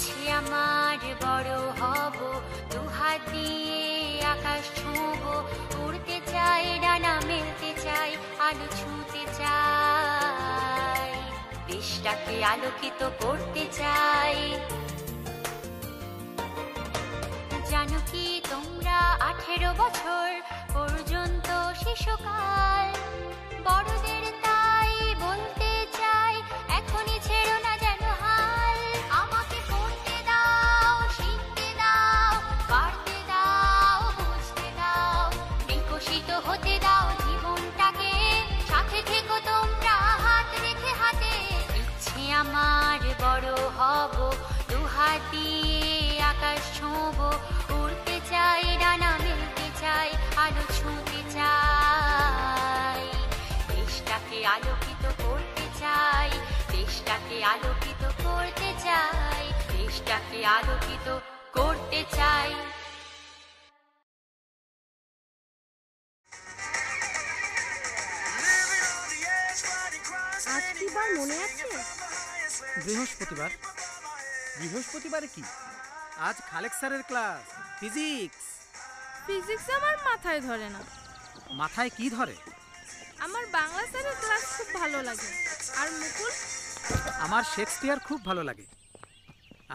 ইচ্ছে আমার বড় হব, দুহাত দিয়ে আকাশ ছুঁব, উড়তে চাই, ডানা মেলতে চাই, আলো ছুঁতে চাই, দেশটাকে আলোকিত করতে চাই। জানো কি তোমরা 18 বছর পর্যন্ত শিশুকাল, বড়দের তাই বলতে চাই, এখনই ছেড়ো না যেন হাল। আমাকে পড়তে দাও, শিখতে দাও, পারতে দাও, বুঝতে দাও, বিকশিত হতে দাও জীবনটাকে, সাথে থেকো তোমরা হাত রেখে হাতে। ইচ্ছে আমার বড় হব, দুহাত দিয়ে আকাশ ছুঁব, উড়তে চাই, ডানা মেলতে চাই, আলো ছুঁতে চাই, দেশটাকে আলোকিত করতে চাই, দেশটাকে আলোকিত করতে চাই, দেশটাকে আলোকিত করতে চাই। আজ কি বার মনে আছে? বৃহস্পতিবার। বৃহস্পতিবারে কি? আজ খালেক স্যারের ক্লাস, ফিজিক্স। ফিজিক্স আমার মাথায় ধরে না। মাথায় কি ধরে? আমার বাংলা স্যারের ক্লাস খুব ভালো লাগে। আর মুকুল? আমার শেক্সপিয়ার খুব ভালো লাগে।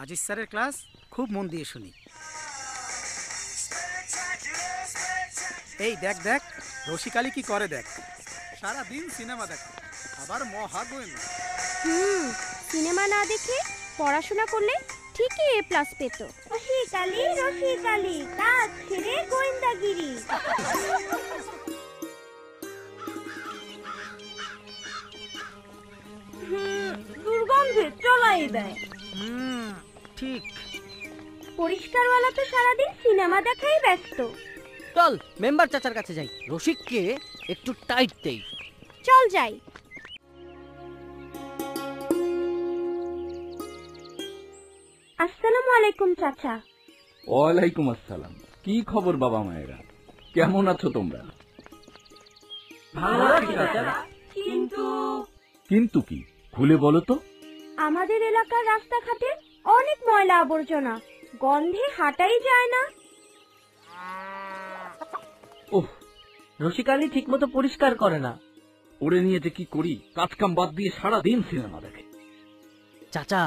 আজিজ স্যারের ক্লাস খুব মন দিয়ে শুনি। এই দেখ দেখ, রসিকালি কি করে দেখ, সারাদিন সিনেমা দেখে, আবার মহা গোয়েন্দা। সিনেমা না দেখে পড়াশোনা করলে ঠিকই A+ পেত। রসিকালি রসিকালি, কাজ ছেড়ে গোয়েন্দাগিরি। দুর্গন্ধে চলাই দেয়। ঠিক। পরিষ্কারওয়ালা তো সারাদিন সিনেমা দেখাই ব্যস্ত। চল মেম্বার চাচার কাছে যাই, রসিককে একটু টাইট দেই। চল যাই। আসসালামু আলাইকুম চাচা। ওয়ালাইকুম আসসালাম। কি খবর বাবা মায়েরা, কেমন আছো তোমরা? ভালো আছি চাচা। কিন্তু কি, খুলে বলো তো। আমাদের এলাকার রাস্তাঘাটে অনেক ময়লা আবর্জনা, গন্ধে হাঁটাই যায় না। ওহ, রসিকালি ঠিক মতো পরিষ্কার করে না। ওরে নিয়ে যে কি করি, কাজকাম বাদ দিয়ে সারাদিন সিনেমা দেখে। চাচা,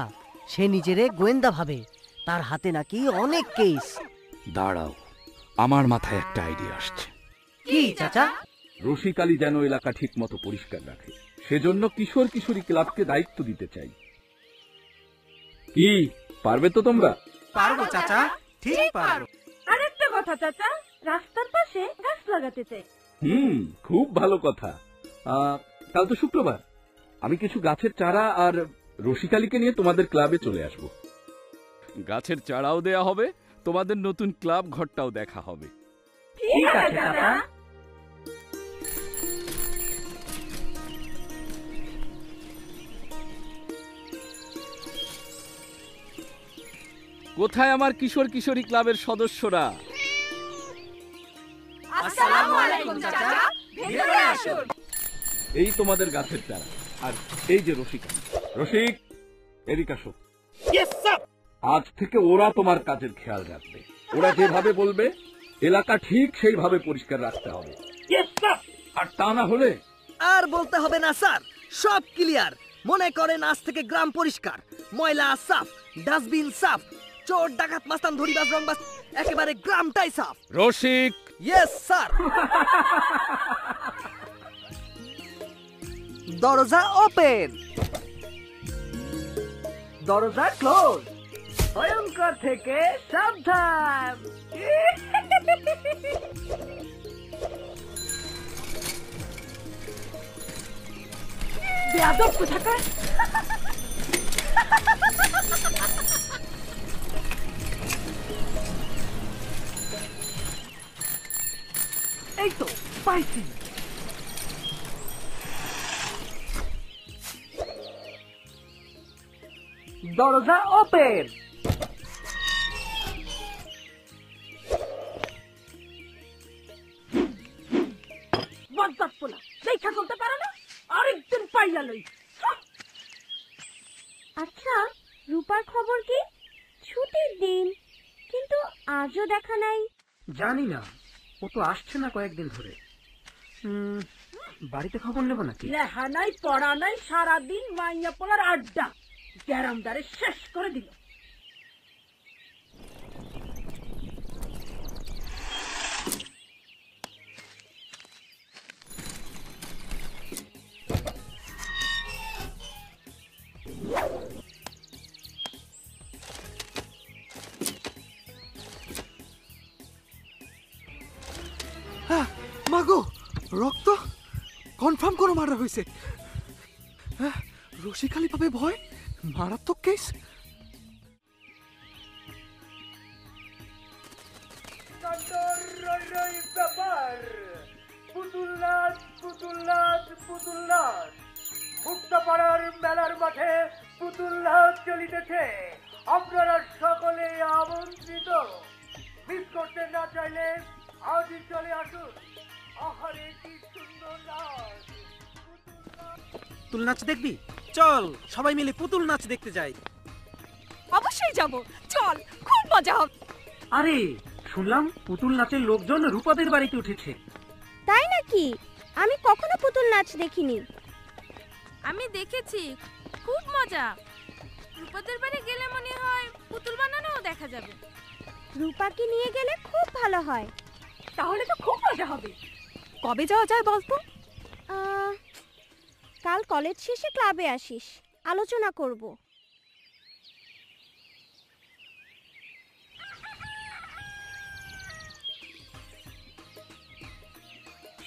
সে নিজেরে গোয়েন্দা ভাবে, তার হাতে নাকি অনেক কেস। দাঁড়াও, আমার মাথায় একটা আইডিয়া আসছে। কি চাচা? রসিকালি যেন এলাকা ঠিক মতো পরিষ্কার রাখে, সেজন্য কিশোর কিশোরী ক্লাবকে দায়িত্ব দিতে চাই। কি, পারবে তো তোমরা? পারবো চাচা, ঠিক পারবো। আরেকটা কথা চাচা, রাস্তার পাশে গাছ লাগাতে চাই। খুব ভালো কথা। কাল তো শুক্রবার, আমি কিছু গাছের চারা আর রসিকালিকে নিয়ে তোমাদের ক্লাবে চলে আসব। গাছের চারাও দেয়া হবে, তোমাদের নতুন ক্লাব ঘরটাও দেখা হবে। ঠিক আছে চাচা। কোথায় আমার কিশোর কিশোরী ক্লাবের সদস্যরা? আসসালামু আলাইকুম চাচা, ভেতরে আসুন। এই তোমাদের গাছের চারা, আর এই যে রসিকালি। রসিক, এদিকে আসো। আজ থেকে ওরা তোমার কাজের খেয়াল রাখবে। ওরা যেভাবে বলবে এলাকা ঠিক সেইভাবে পরিষ্কার রাখতে হবে। আর তা না হলে আর বলতে হবে না স্যার, সব ক্লিয়ার। মনে করেন আজ থেকে গ্রাম পরিষ্কার, ময়লা সাফ, ডাস্টবিন সাফ, চোর ডাকাত মাস্তান ধরিবাজ রংবাজ, একেবারে গ্রামটাই সাফ। রসিক, ইয়েস স্যার। দরজা ওপেন, দরজা ক্লোজ, ভয়ঙ্কর থেকে সাবধান। বেয়াদব কোথাকার। এই তো পাইছি। দরজা ওপেন। বদবাদ পোলা, দেখা করতে পারো না, আরেকদিন পাইয়া লই। আচ্ছা, রূপার খবর কি? ছুটির দিন, কিন্তু আজও দেখা নাই। জানি না, ও তো আসছে না কয়েকদিন ধরে। বাড়িতে খবর নেব নাকি? লেহা নাই, পড়া নাই, সারাদিন মাইয়া পোলার আড্ডা, গ্যারামদারে শেষ করে দিল। মাগো, রক্ত কনফার্ম কোনো মার্ডার হয়েছে। রসিকালি পাবে ভয়, মারাত্মক কেস। ব্যাপার, পুতুল নাচ, পুতুল নাচ, পুতুল নাচ। মুক্তাপাড়ার মেলার মাঠে পুতুল নাচ চলিতেছে, আপনারা সকলে আমন্ত্রিত। মিস করতে না চাইলে আজই চলে আসুন। আহারে কি সুন্দর নাচ! পুতুল নাচ দেখবি? চল সবাই মিলে পুতুল নাচ দেখতে যাই। অবশ্যই যাব, চল, খুব মজা হবে। আরে শুনলাম পুতুল নাচের লোকজন রূপাদের বাড়িতে উঠেছে। তাই নাকি? আমি কখনো পুতুল নাচ দেখিনি। আমি দেখেছি, খুব মজা। রূপাদের বাড়ি গেলে মনে হয় পুতুল বানানোও দেখা যাবে। রূপাকে নিয়ে গেলে খুব ভালো হয়। তাহলে তো খুব মজা হবে। কবে যাওয়া যায় বলতো? কাল কলেজ শেষে ক্লাবে আসিস, আলোচনা করব।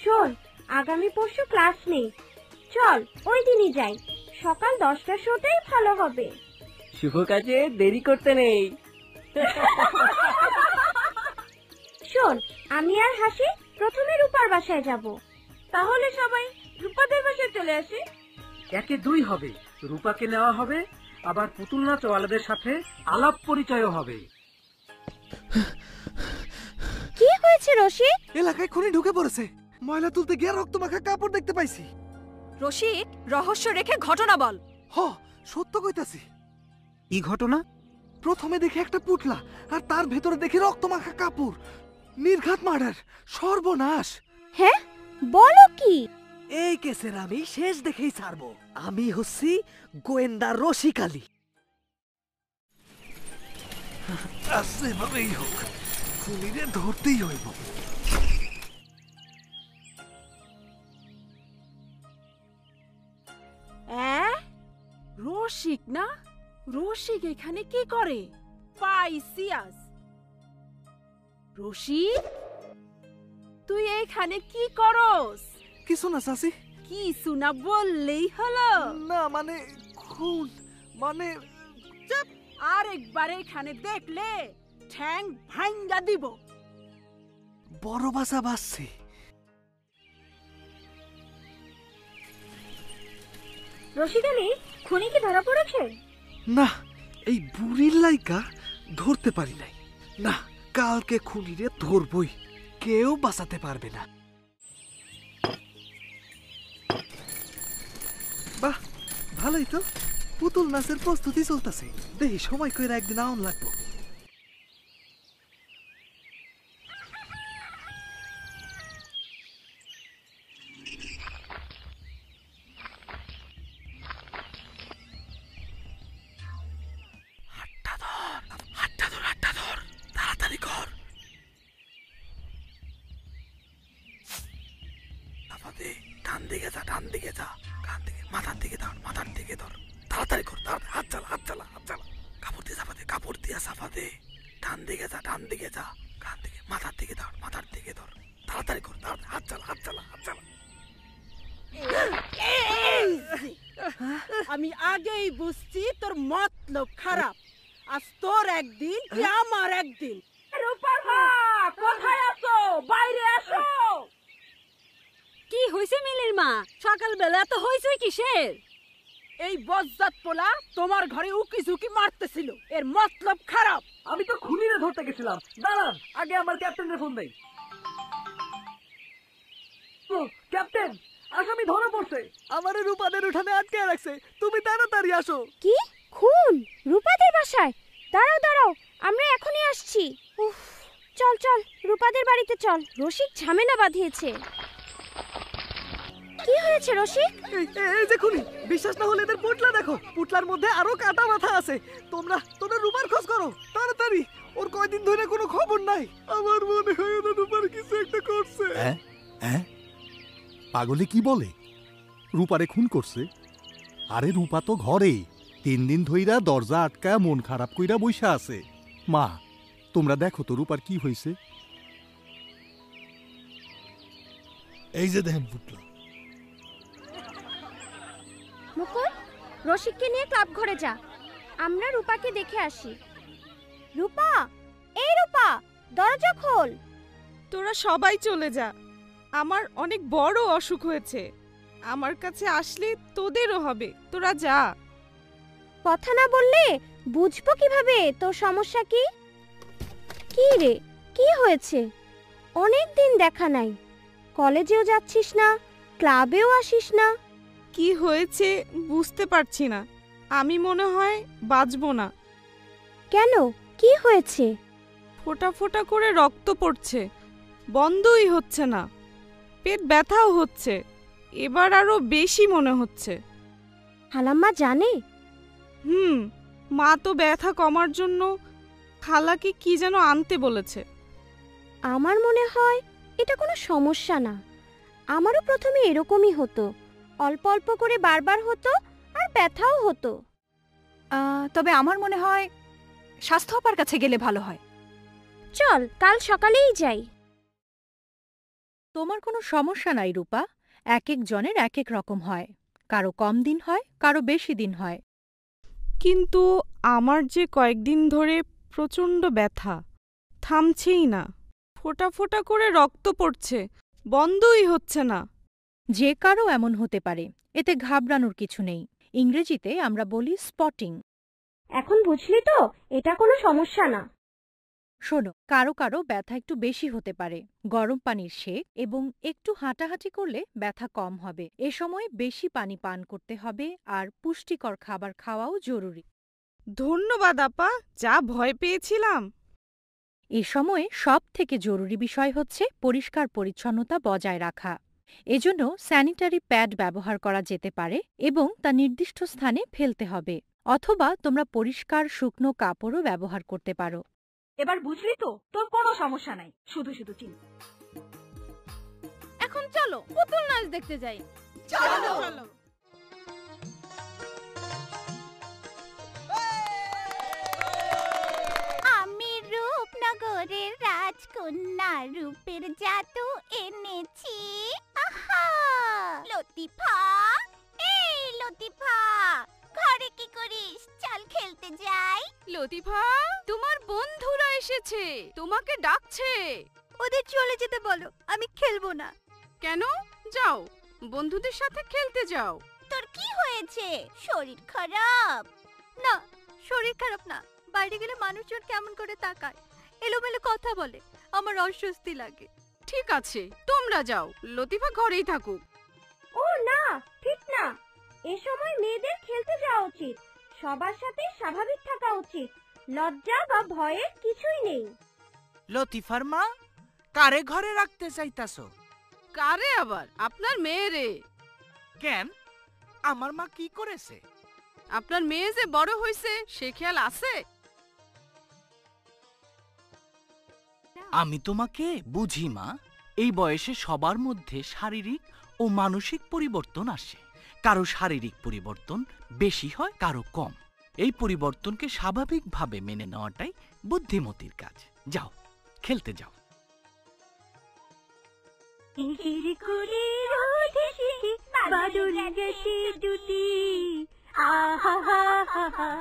শোন, আগামী পরশু ক্লাস নেই, চল ওই দিনই যাই। সকাল 10টার শোটাই ভালো হবে। শুভ কাজে দেরি করতে নেই। শোন, আমি আর হাসি প্রথমে রূপার বাসায় যাব। তাহলে সবাই রূপাদের বাসায় চলে আসি। একে দুই হবে, রূপাকে নেওয়া হবে, আবার পুতুল নাচওয়ালাদের সাথে আলাপ পরিচয়ও হবে। কি হয়েছে রশিদ? এলাকায় খুনি ঢুকে পড়েছে। ময়লা তুলতে গিয়ে রক্ত মাখা কাপড় দেখতে পাইছি। রশিদ, রহস্য রেখে ঘটনা বল। হ, সত্য কইতাছি। কি ঘটনা? প্রথমে দেখি একটা পুটলা, আর তার ভেতরে দেখি রক্ত মাখা কাপড়। নির্ঘাত মার্ডার, সর্বনাশ। হ্যাঁ, বলো কি? এই কেসের আমি শেষ দেখেই ছাড়বো। আমি হচ্ছি গোয়েন্দা রসিকালি। সেভাবেই হোক, খুনিরে ধরতেই হইব। রসিক না? রসিক এখানে কি করে? পাইছি আজ। রসিক, তুই এখানে কি করস? কিছু না চাচি। কিছু না বললেই হলো। না মানে খুন, মানে আরেকবার এখানে দেখলে ঠ্যাং ভাঙ্গা দিব। বড় বাসা বাসছে। রশিদ আলী, খুনি কি ধরা পড়েছে? না, এই বুড়ির লাইকা ধরতে পারি নাই। না, কালকে খুনিরে ধরবই, কেউ বাঁচাতে পারবে না। বাহ, ভালোই তো। পুতুল নাচের প্রস্তুতি চলতেছে। দেখি সময় করে একদিন আউন লাগবো। ডান দিকে যা, ডান দিকে যা, কান দিকে, মাথার দিকে ধর, মাথার দিকে ধর। তাড়াতাড়ি কর, তাড়াতাড়ি। হাত চালা, হাত চালা, হাত চালা। কাপড় দিয়ে চাপা দে, কাপড় দিয়ে চাপা দে। ডান দিকে যা, ডান দিকে যা, কান দিকে, মাথার দিকে ধর, মাথার দিকে ধর। তাড়াতাড়ি কর, তাড়াতাড়ি। হাত চালা, হাত চালা, হাত চালা। আমি আগেই বুঝছি তোর মতলব খারাপ। আজ তোর একদিন, কি আমার একদিন। রূপার মা, কোথায় আছো? বাইরে আসো। কি হয়েছে মিলির মা? সকালবেলা তো হয়েছে কিসের? এই বজ্জাত পোলা তোমার ঘরে উকি ঝুঁকি মারতেছিল, এর মতলব খারাপ। আমি তো খুনিরে ধরতে গেছিলাম। দাঁড়ান, আগে আমার ক্যাপ্টেনের ফোন দেই। ও ক্যাপ্টেন, আসামি ধরা পড়ছে। আমারে রূপাদের উঠানে আটকে রাখছে, তুমি তাড়াতাড়ি আসো। কি খুন? রূপাদের বাসায়? দাঁড়াও দাঁড়াও, আমরা এখনই আসছি। উফ, চল চল রূপাদের বাড়িতে চল, রসিক ঝামেলা বাঁধিয়েছে। কি হয়েছে রসিক? এই দেখুনি, বিশ্বাস না হলে এদের পুটলা দেখো, পুটলার মধ্যে আরো কাটা মাথা আছে। তোমরা রূপার খোঁজ করো তাড়াতাড়ি, ওর কয়দিন ধরে কোনো খবর নাই। আমার মনে হয় ওরা রূপার কিছু একটা করছে। পাগলে কি বলে? রূপারে খুন করছে? আরে রূপা তো ঘরে 3 দিন ধইরা দরজা আটকায় মন খারাপ কইরা বইসা আছে। মা, তোমরা দেখো তো রূপার কি হইছে। এই যে দেখেন পুটলা। মুকুল, রসিককে নিয়ে ক্লাব ঘরে যা, আমরা রূপাকে দেখে আসি। রূপা, এই রূপা, দরজা খোল। তোরা সবাই চলে যা, আমার অনেক বড় অসুখ হয়েছে, আমার কাছে আসলে তোদেরও হবে, তোরা যা। কথা না বললে বুঝবো কিভাবে তোর সমস্যা কি? কি রে, কি হয়েছে? অনেক দিন দেখা নাই, কলেজেও যাচ্ছিস না, ক্লাবেও আসিস না। কি হয়েছে বুঝতে পারছি না, আমি মনে হয় বাঁচবো না। কেন, কি হয়েছে? ফোঁটা ফোঁটা করে রক্ত পড়ছে, বন্ধই হচ্ছে না, পেট ব্যথাও হচ্ছে, এবার আরো বেশি মনে হচ্ছে। হালাম্মা জানে? মা তো ব্যথা কমার জন্য খালাকে কি যেন আনতে বলেছে। আমার মনে হয় এটা কোনো সমস্যা না, আমারও প্রথমে এরকমই হতো, অল্প অল্প করে বারবার হতো আর ব্যথাও হতো। তবে আমার মনে হয় স্বাস্থ্য আপার কাছে গেলে ভালো হয়। চল কাল সকালেই যাই। তোমার কোনো সমস্যা নাই রূপা, এক এক জনের এক এক রকম হয়, কারো কম দিন হয়, কারো বেশি দিন হয়। কিন্তু আমার যে কয়েকদিন ধরে প্রচণ্ড ব্যথা, থামছেই না, ফোঁটা ফোঁটা করে রক্ত পড়ছে, বন্ধই হচ্ছে না। যে কারো এমন হতে পারে, এতে ঘাবড়ানোর কিছু নেই। ইংরেজিতে আমরা বলি স্পটিং। এখন বুঝলি তো, এটা কোনো সমস্যা না। শোনো, কারো কারো ব্যথা একটু বেশি হতে পারে, গরম পানির সেক এবং একটু হাঁটাহাঁটি করলে ব্যথা কম হবে। এ সময় বেশি পানি পান করতে হবে আর পুষ্টিকর খাবার খাওয়াও জরুরি। ধন্যবাদ আপা, যা ভয় পেয়েছিলাম। এ সময়ে সবথেকে জরুরি বিষয় হচ্ছে পরিষ্কার পরিচ্ছন্নতা বজায় রাখা। এজন্য স্যানিটারি প্যাড ব্যবহার করা যেতে পারে এবং তা নির্দিষ্ট স্থানে ফেলতে হবে, অথবা তোমরা পরিষ্কার শুকনো কাপড়ও ব্যবহার করতে পারো। এবার বুঝলি তো, তোর কোনো সমস্যা নাই, শুধু শুধু চিন্তা। এখন চলো পুতুল নাচ দেখতে যাই। চলো। আমি রূপনগরের রাজকন্যা, রূপের জাদু এনেছি। আহা! লতিফা, এই লতিফা, ঘরে কি করিস? চল খেলতে যাই। লতিফা, তোমার বন্ধুরা এসেছে, তোমাকে ডাকছে। ওদের চলে যেতে বলো, আমি খেলবো না। কেন? যাও, বন্ধুদের সাথে খেলতে যাও। তোর কি হয়েছে? শরীর খারাপ? না, শরীর খারাপ না, বাইরে গেলে মানুষজন কেমন করে তাকায়, এলোমেলো কথা বলে, আমার অস্বস্তি লাগে। ঠিক আছে, তোমরা যাও, লতিফা ঘরেই থাকুক। ও না, ঠিক না, এ সময় মেয়েদের খেলতে যাওয়া উচিত, সবার সাথে স্বাভাবিক থাকা উচিত, লজ্জা বা ভয়ের কিছুই নেই। লতিফার মা, কারে ঘরে রাখতে চাইতাছো? কারে আবার? আপনার মেয়েরে। কেন, আমার মা কি করেছে? আপনার মেয়ে যে বড় হইছে সে খেয়াল আছে? আমি তোমাকে বুঝি মা, এই বয়সে সবার মধ্যে শারীরিক ও মানসিক পরিবর্তন আসে। কারো শারীরিক পরিবর্তন বেশি হয়, কারো কম। এই পরিবর্তনকে স্বাভাবিকভাবে মেনে নেওয়াটাই বুদ্ধিমতির কাজ। যাও, খেলতে যাও। বাদুড় গেছে দুটি, আহা হা হা হা।